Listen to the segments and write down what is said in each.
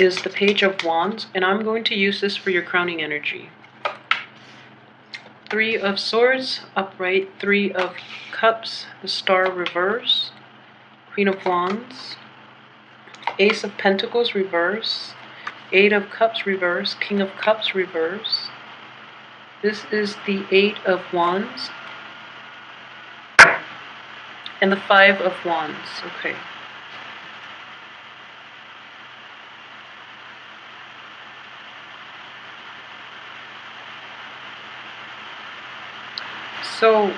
is the Page of Wands, and I'm going to use this for your crowning energy. 3 of Swords, upright, 3 of Cups, the Star reverse, Queen of Wands, Ace of Pentacles reverse, 8 of Cups reverse, King of Cups reverse. This is the 8 of Wands, and the 5 of Wands. Okay. So,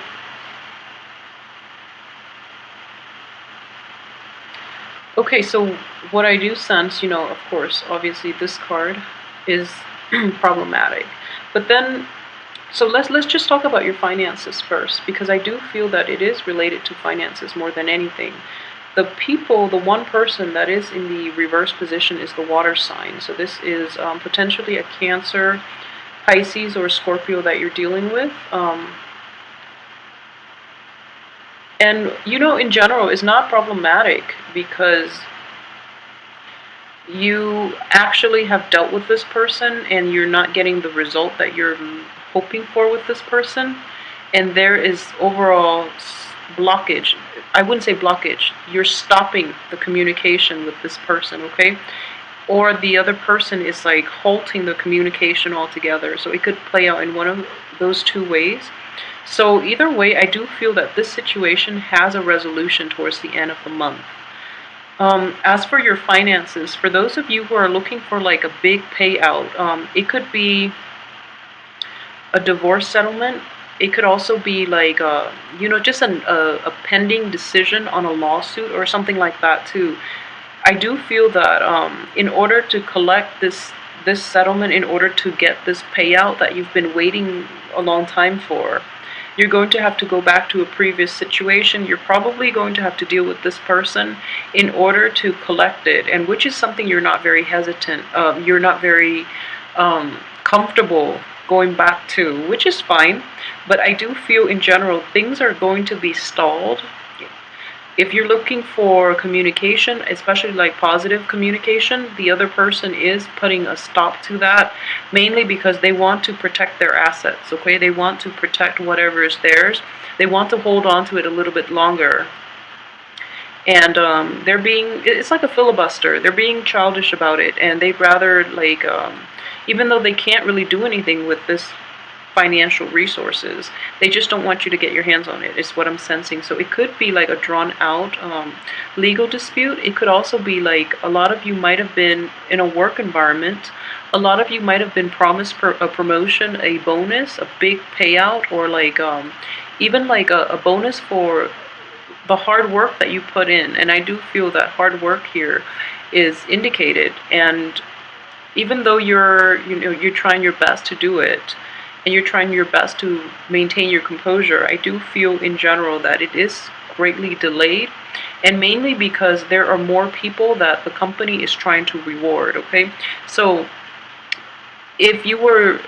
okay, so what I do sense, of course, obviously this card is problematic. But then, so let's just talk about your finances first, because I do feel that it is related to finances more than anything. The one person that is in the reverse position is the water sign. So this is potentially a Cancer, Pisces, or Scorpio that you're dealing with. And, in general, it's not problematic because you actually have dealt with this person and you're not getting the result that you're hoping for with this person. And there is overall blockage. I wouldn't say blockage. You're stopping the communication with this person, okay? Or the other person is like halting the communication altogether. So it could play out in one of those two ways. So either way, I do feel that this situation has a resolution towards the end of the month. As for your finances, for those of you who are looking for like a big payout, it could be a divorce settlement. It could also be like, just a pending decision on a lawsuit or something like that too. I do feel that in order to collect this settlement, in order to get this payout that you've been waiting a long time for, you're going to have to go back to a previous situation. You're probably going to have to deal with this person in order to collect it, and which is something you're not very hesitant, you're not very comfortable going back to, which is fine. But I do feel in general things are going to be stalled. If you're looking for communication, especially like positive communication, the other person is putting a stop to that, mainly because they want to protect their assets, okay? They want to protect whatever is theirs. They want to hold on to it a little bit longer. And it's like a filibuster. They're being childish about it, and they'd rather, like, even though they can't really do anything with this financial resources, they just don't want you to get your hands on it, is what I'm sensing. So it could be like a drawn out legal dispute. It could also be like a lot of you might have been in a work environment. A lot of you might have been promised a promotion, a bonus, a big payout, or like even like a bonus for the hard work that you put in. And I do feel that hard work here is indicated. And even though you're trying your best to do it, and you're trying your best to maintain your composure, I do feel in general that it is greatly delayed, and mainly because there are more people that the company is trying to reward, okay? So if you were,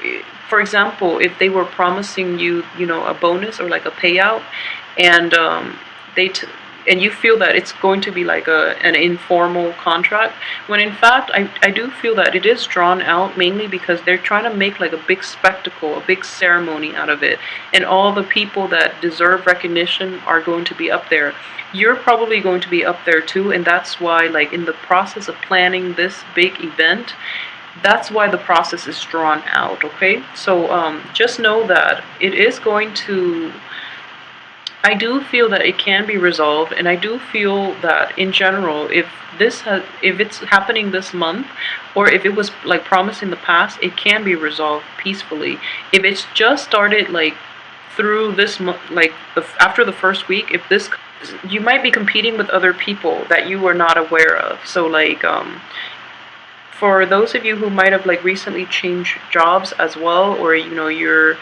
for example, if they were promising you, a bonus or like a payout, and and you feel that it's going to be like an informal contract, when in fact I do feel that it is drawn out, mainly because they're trying to make like a big spectacle, a big ceremony out of it, and all the people that deserve recognition are going to be up there. You're probably going to be up there too, and that's why, like, in the process of planning this big event, that's why the process is drawn out, okay? So just know that it is going to, I do feel that it can be resolved, and I do feel that in general, if it's happening this month, or if it was like promised in the past, it can be resolved peacefully. If it's just started like through this month, like after the first week, you might be competing with other people that you were not aware of. So like for those of you who might have like recently changed jobs as well, or you're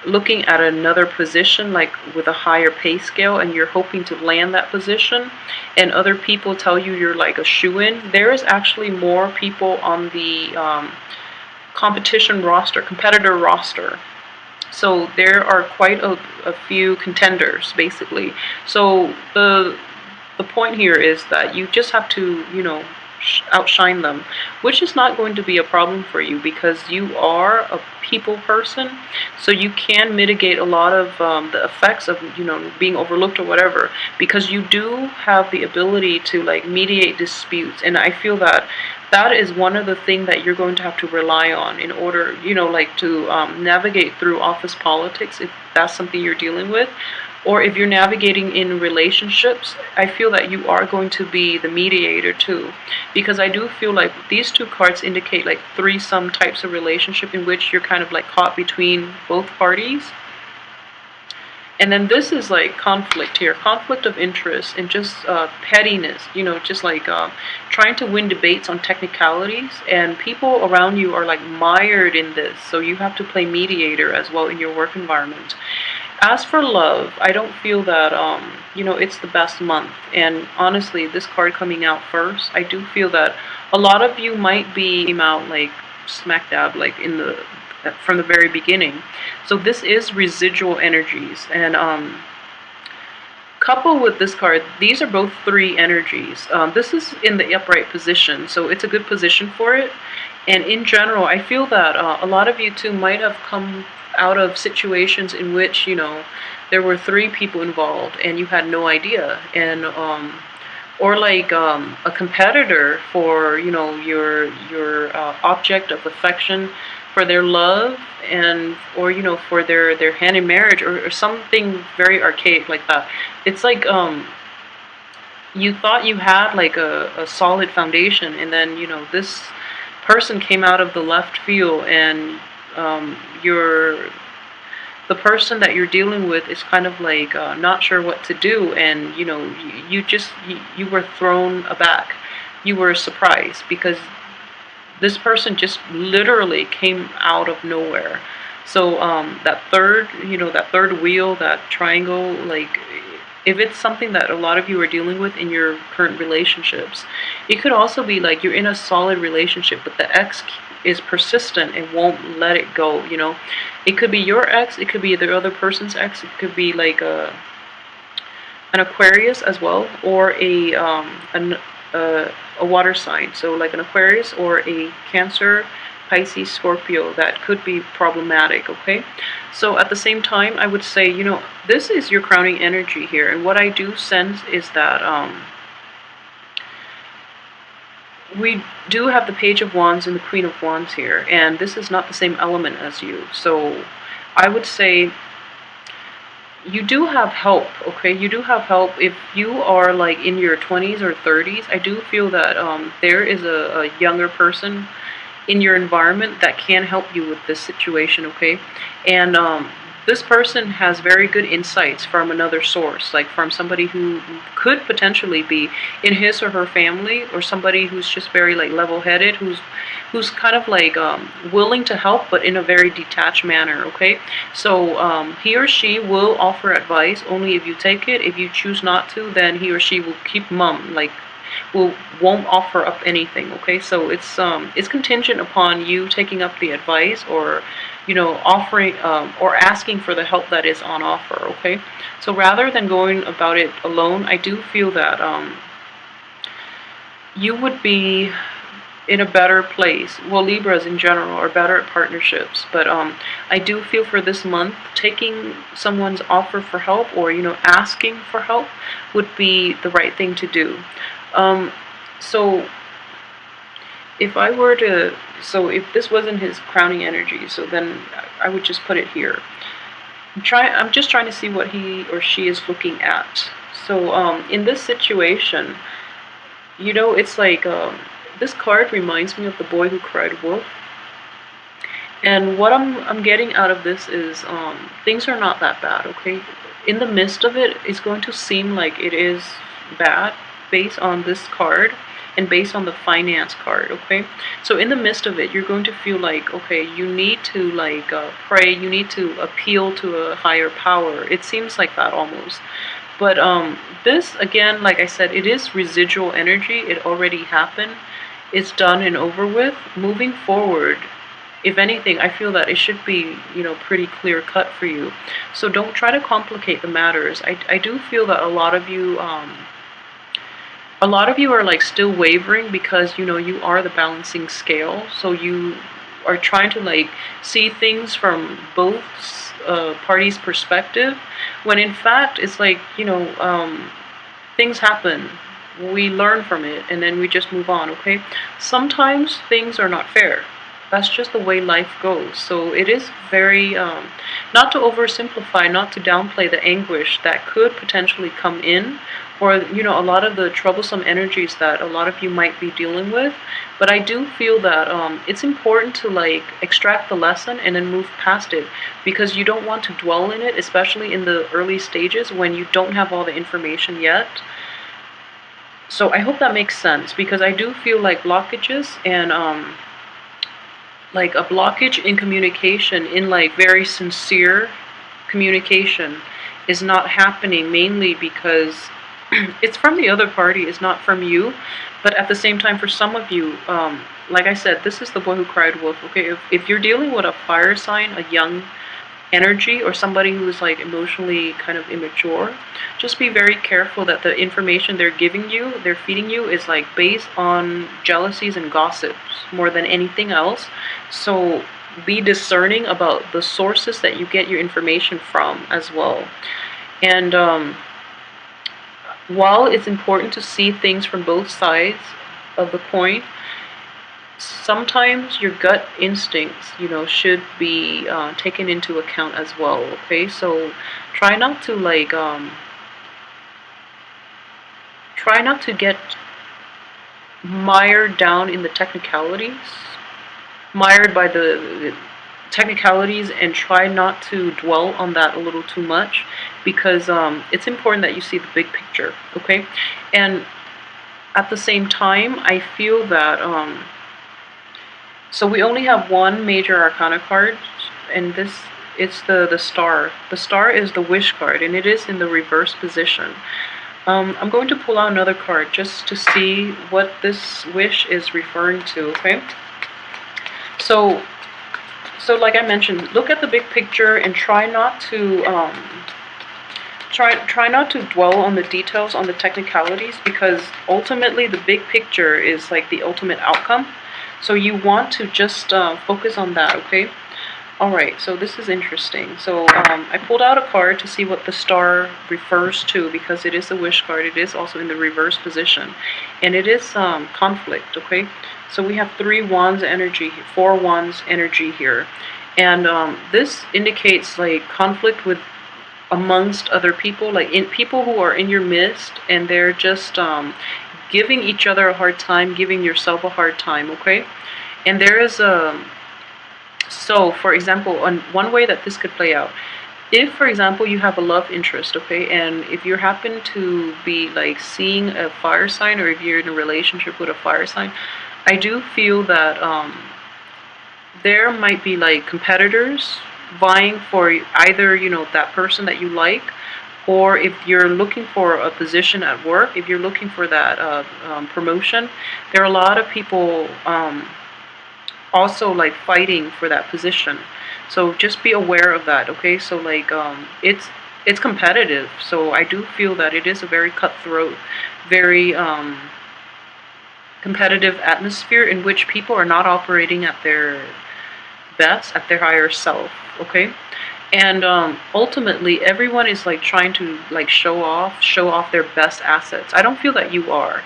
looking at another position like with a higher pay scale, and you're hoping to land that position, and other people tell you you're like a shoo-in, there is actually more people on the competitor roster. So there are quite a few contenders, basically. So the point here is that you just have to, outshine them, which is not going to be a problem for you because you are a people person, so you can mitigate a lot of the effects of being overlooked or whatever, because you do have the ability to like mediate disputes. And I feel that that is one of the things that you're going to have to rely on in order like to navigate through office politics, if that's something you're dealing with. Or if you're navigating in relationships, I feel that you are going to be the mediator too. Because I do feel like these two cards indicate like threesome types of relationship in which you're kind of like caught between both parties. And then this is like conflict here, conflict of interest and just pettiness, just like trying to win debates on technicalities. And people around you are like mired in this. So you have to play mediator as well in your work environment. As for love, I don't feel that, it's the best month. And honestly, this card coming out first, I do feel that a lot of you might be out like smack dab, like from the very beginning. So this is residual energies. And coupled with this card, these are both 3 energies. This is in the upright position, so it's a good position for it. And in general, I feel that a lot of you too might have come out of situations in which there were 3 people involved and you had no idea. And or like a competitor for your object of affection, for their love, and or for their hand in marriage, or something very archaic like that. It's like you thought you had like a solid foundation, and then this person came out of the left field, and the person that you're dealing with is kind of like not sure what to do, and you were thrown aback. You were surprised because this person just literally came out of nowhere. So that third wheel, that triangle, like if it's something that a lot of you are dealing with in your current relationships, it could also be like you're in a solid relationship, but the ex is persistent and won't let it go. It could be your ex, it could be the other person's ex, it could be like an Aquarius as well, or a water sign, so like an Aquarius or a Cancer, Pisces, Scorpio. That could be problematic. Okay, so at the same time, I would say this is your crowning energy here, and what I do sense is that we do have the Page of Wands and the Queen of Wands here, and this is not the same element as you. So I would say you do have help. Okay, you do have help. If you are like in your 20s or 30s, I do feel that there is a younger person in your environment that can help you with this situation. Okay, and this person has very good insights from another source, like from somebody who could potentially be in his or her family, or somebody who's just very like level-headed, who's kind of like willing to help, but in a very detached manner. Okay, so he or she will offer advice only if you take it. If you choose not to, then he or she will keep mum, like won't offer up anything. Okay, so it's contingent upon you taking up the advice, or offering or asking for the help that is on offer. Okay, so rather than going about it alone, I do feel that you would be in a better place. Well, Libras in general are better at partnerships, but I do feel for this month, taking someone's offer for help, or asking for help, would be the right thing to do. So if I were to, so if this wasn't his crowning energy, so then I would just put it here. I'm just trying to see what he or she is looking at. So in this situation, it's like this card reminds me of the boy who cried wolf. And what I'm getting out of this is things are not that bad. Okay, in the midst of it, it's going to seem like it is bad based on this card and based on the finance card. Okay, so in the midst of it, you're going to feel like, okay, you need to like pray, you need to appeal to a higher power. It seems like that almost. But this, again, like I said, it is residual energy. It already happened. It's done and over with. Moving forward, if anything, I feel that it should be, pretty clear cut for you. So don't try to complicate the matters. I do feel that a lot of you a lot of you are like still wavering because you know you are the balancing scale, so you are trying to like see things from both parties' perspective, when in fact it's like, you know, things happen, we learn from it, and then we just move on. Okay, sometimes things are not fair, that's just the way life goes. So it is very, not to oversimplify, not to downplay the anguish that could potentially come in, or you know, a lot of the troublesome energies that a lot of you might be dealing with. But I do feel that it's important to like extract the lesson and then move past it, because you don't want to dwell in it, especially in the early stages when you don't have all the information yet. So I hope that makes sense, because I do feel like blockages and like a blockage in communication, in like very sincere communication, is not happening, mainly because it's from the other party, it's not from you. But at the same time, for some of you, like I said, this is the boy who cried wolf. Okay, if you're dealing with a fire sign, a young energy, or somebody who is like emotionally kind of immature, just be very careful that the information they're giving you, they're feeding you, is like based on jealousies and gossips more than anything else. So be discerning about the sources that you get your information from as well. And while it's important to see things from both sides of the coin, sometimes your gut instincts, you know, should be taken into account as well. Okay, so try not to like try not to get mired down in the technicalities, mired by the technicalities, and try not to dwell on that a little too much, because it's important that you see the big picture. Okay, and at the same time, I feel that so we only have one major arcana card, and it's the star. The star is the wish card, and it is in the reverse position. I'm going to pull out another card just to see what this wish is referring to. Okay, so like I mentioned, look at the big picture and try not to try not to dwell on the details, on the technicalities, because ultimately the big picture is like the ultimate outcome. So you want to just focus on that. Okay, alright, so this is interesting. So I pulled out a card to see what the star refers to, because it is a wish card. It is also in the reverse position, and it is conflict. Okay, so we have 3 wands energy, 4 wands energy here, and this indicates like conflict with amongst other people, like in people who are in your midst, and they're just giving each other a hard time, giving yourself a hard time. Okay, and there is a, so for example, on one way that this could play out, if for example you have a love interest, okay, and if you happen to be like seeing a fire sign, or if you're in a relationship with a fire sign, I do feel that there might be like competitors vying for either, you know, that person that you like, or if you're looking for a position at work, if you're looking for that promotion, there are a lot of people also like fighting for that position. So just be aware of that. Okay, so like it's competitive. So I do feel that it is a very cutthroat, very competitive atmosphere, in which people are not operating at their best, at their higher self. Okay, and ultimately everyone is like trying to like show off their best assets. I don't feel that you are.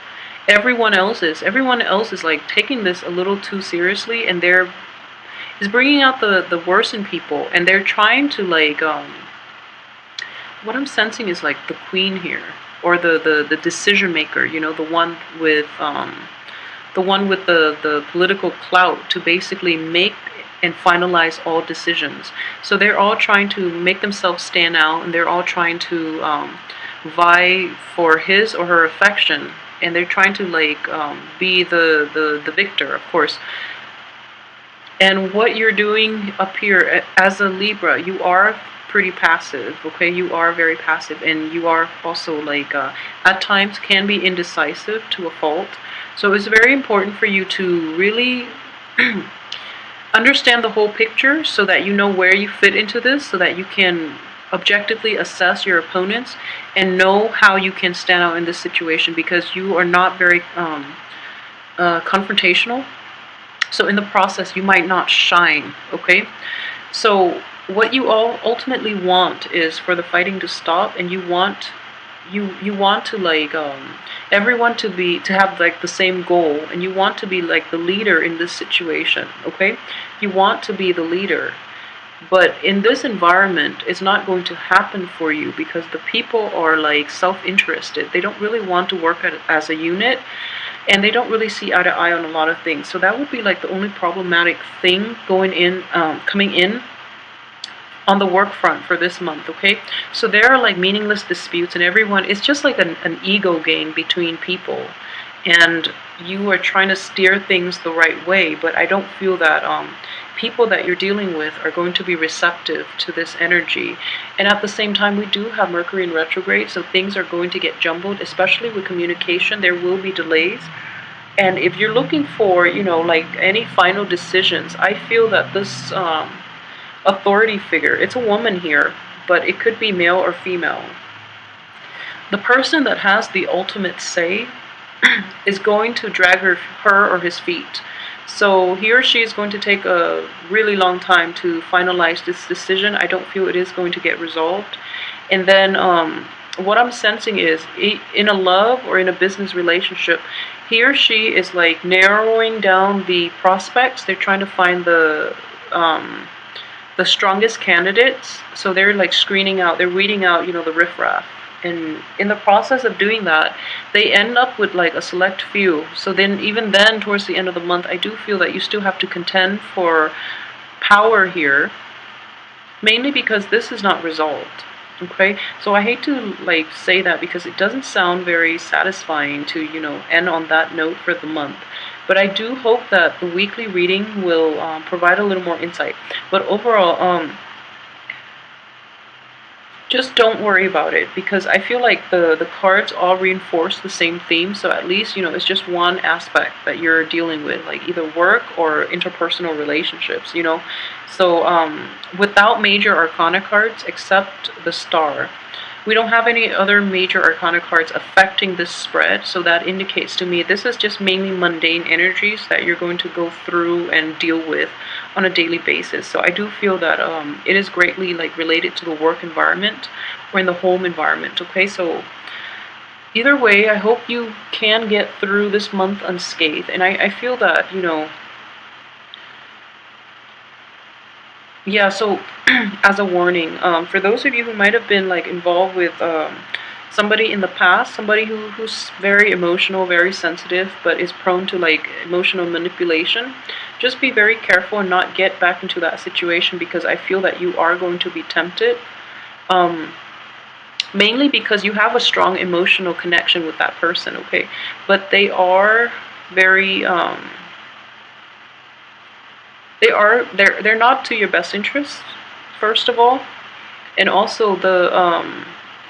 Everyone else is like taking this a little too seriously, and they're is bringing out the worst in people, and they're trying to like what I'm sensing is like the queen here, or the decision maker, you know, the one with the political clout to basically make and finalize all decisions. So they're all trying to make themselves stand out, and they're all trying to vie for his or her affection, and they're trying to like be the victor, of course. And what you're doing up here as a Libra, you are pretty passive. Okay, you are very passive, and you are also like at times can be indecisive to a fault. So it's very important for you to really understand the whole picture, so that you know where you fit into this, so that you can objectively assess your opponents and know how you can stand out in this situation, because you are not very confrontational. So in the process, you might not shine, okay? So what you all ultimately want is for the fighting to stop, and you want to like everyone to have like the same goal, and you want to be like the leader in this situation, okay? You want to be the leader. But in this environment, it's not going to happen for you because the people are like self-interested. They don't really want to work as a unit, and they don't really see eye to eye on a lot of things. So that would be like the only problematic thing coming in on the work front for this month, okay? So there are like meaningless disputes, and everyone, it's just like an ego game between people, and you are trying to steer things the right way, but I don't feel that people that you're dealing with are going to be receptive to this energy. And at the same time, we do have Mercury in retrograde, so things are going to get jumbled, especially with communication. There will be delays. And if you're looking for, like any final decisions, I feel that this authority figure, it's a woman here, but it could be male or female. The person that has the ultimate say is going to drag her or his feet. So he or she is going to take a really long time to finalize this decision. I don't feel it is going to get resolved. And then what I'm sensing is, in a love or in a business relationship, he or she is like narrowing down the prospects. They're trying to find the strongest candidates. So they're like screening out, they're weeding out, the riffraff. And in the process of doing that, they end up with like a select few. So then, even then, towards the end of the month, I do feel that you still have to contend for power here, mainly because this is not resolved. Okay, so I hate to like say that because it doesn't sound very satisfying to end on that note for the month. But I do hope that the weekly reading will provide a little more insight. But overall, just don't worry about it, because I feel like the cards all reinforce the same theme. So at least, it's just one aspect that you're dealing with, like either work or interpersonal relationships, So without major arcana cards, except the star, we don't have any other major arcana cards affecting this spread. So that indicates to me this is just mainly mundane energies that you're going to go through and deal with on a daily basis. So I do feel that it is greatly like related to the work environment or in the home environment. Okay, so either way, I hope you can get through this month unscathed. And I feel that, yeah, so as a warning, for those of you who might have been like involved with somebody in the past, somebody who's very emotional, very sensitive, but is prone to like emotional manipulation, just be very careful and not get back into that situation, because I feel that you are going to be tempted. Mainly because you have a strong emotional connection with that person, okay? But they are very they're not to your best interest, first of all, and also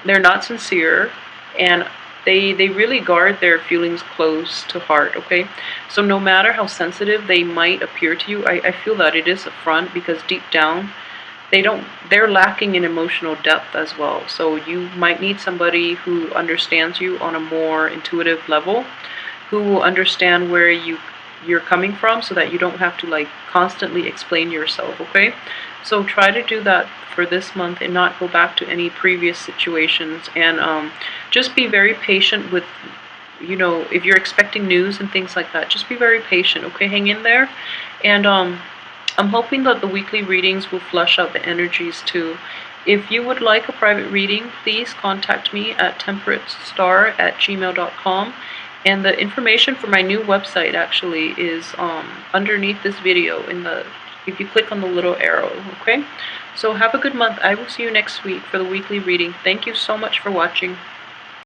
they're not sincere, and they really guard their feelings close to heart, okay? So no matter how sensitive they might appear to you, I feel that it is a front, because deep down they're lacking in emotional depth as well. So you might need somebody who understands you on a more intuitive level, who will understand where you're coming from, so that you don't have to like constantly explain yourself, okay? So try to do that for this month and not go back to any previous situations, and just be very patient with, if you're expecting news and things like that, just be very patient, okay? Hang in there. And I'm hoping that the weekly readings will flush out the energies too. If you would like a private reading, please contact me at temperatestar@gmail.com. And the information for my new website actually is underneath this video if you click on the little arrow, okay? So have a good month. I will see you next week for the weekly reading. Thank you so much for watching.